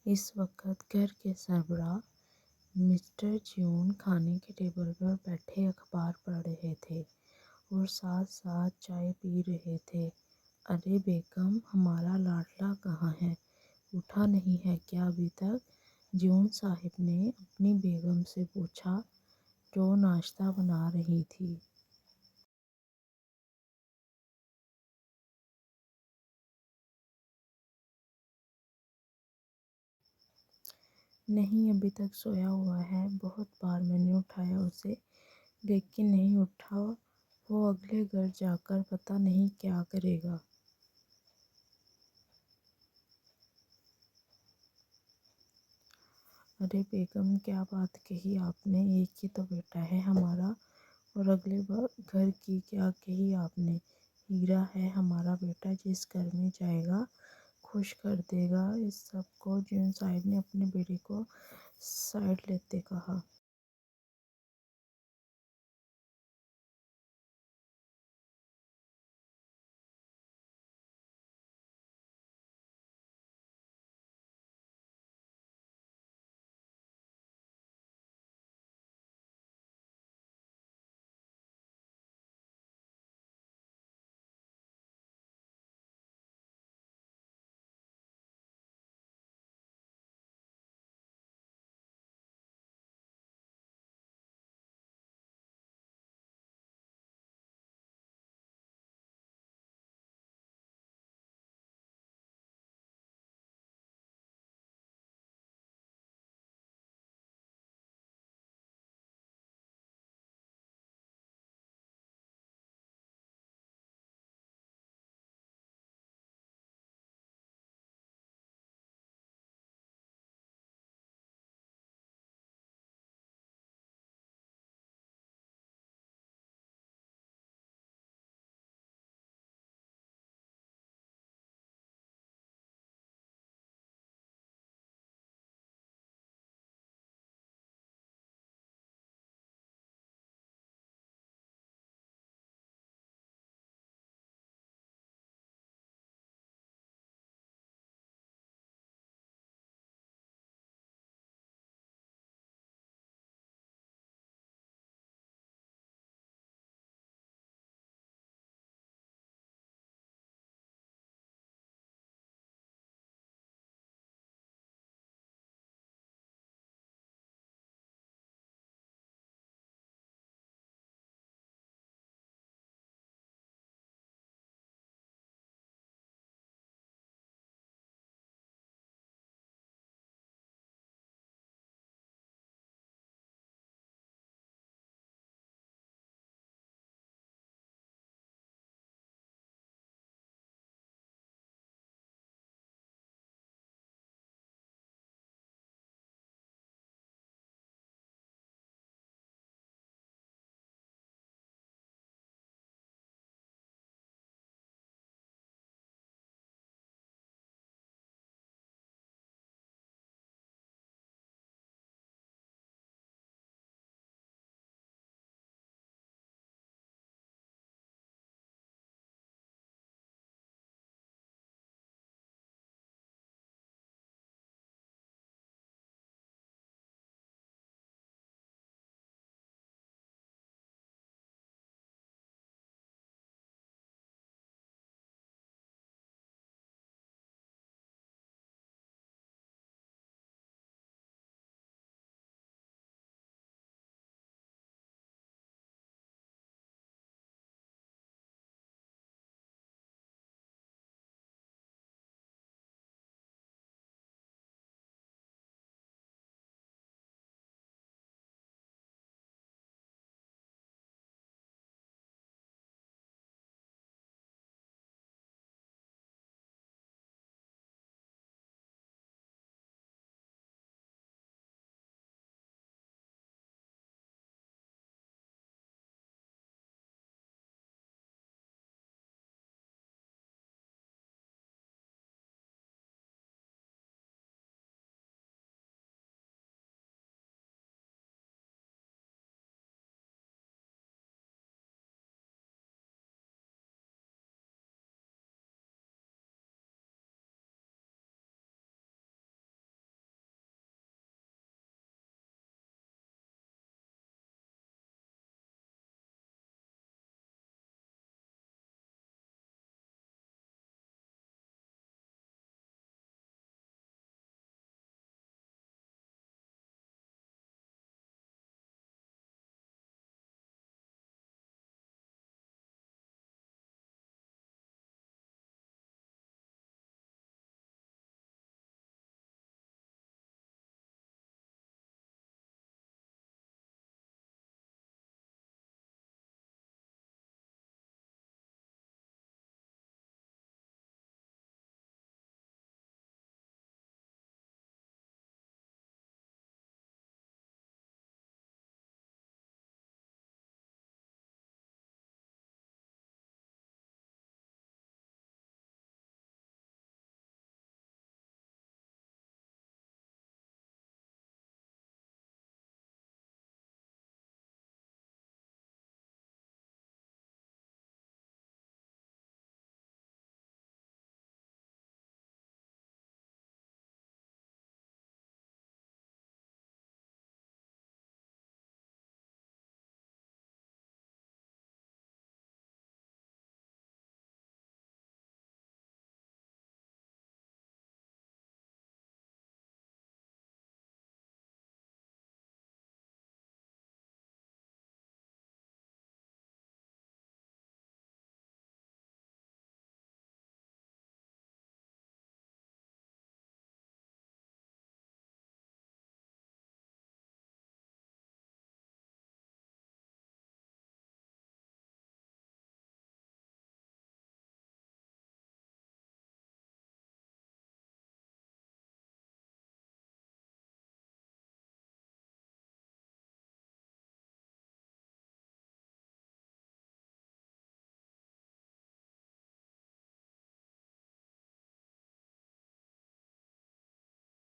इस वक्त घर के सरबराह मिस्टर ज्यून खाने के टेबल पर बैठे अखबार पढ़ रहे थे और साथ साथ चाय पी रहे थे। अरे बेगम, हमारा लाडला कहाँ है? उठा नहीं है क्या अभी तक? ज्यून साहिब ने अपनी बेगम से पूछा, जो नाश्ता बना रही थी। नहीं, अभी तक सोया हुआ है। बहुत बार मैंने उठाया उसे, लेकिन नहीं उठा। वो अगले घर जाकर पता नहीं क्या करेगा। अरे बेगम, क्या बात कही आपने? एक ही तो बेटा है हमारा। और अगले घर की क्या कही आपने? हीरा है हमारा बेटा, जिस घर में जाएगा खुश कर देगा इस सब को। ज्यून साहिब ने अपने बेटे को साइड लेते कहा।